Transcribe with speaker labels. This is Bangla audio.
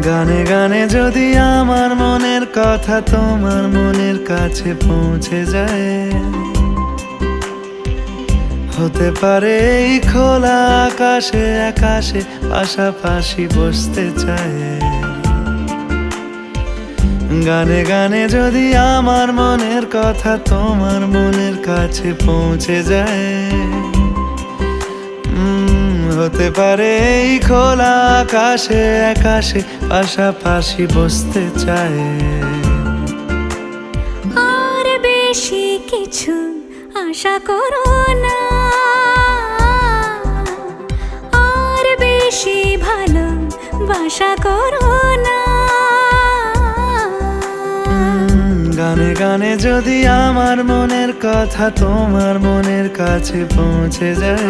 Speaker 1: গানে গানে যদি আমার মনের কথা তোমার মনের কাছে পৌঁছে যায়, হতে পারে এই খোলা আকাশে আকাশে পাশাপাশি বসতে চায়। গানে গানে যদি আমার মনের কথা তোমার মনের কাছে পৌঁছে যায়, হতে পারে এই খোলা আকাশে আকাশে পাশাপাশি বসতে চায়।
Speaker 2: আর বেশি কিছু আশা করো না, আর বেশি ভালোবাসা করো না।
Speaker 1: গানে গানে যদি আমার মনের কথা তোমার মনের কাছে পৌঁছে যায়,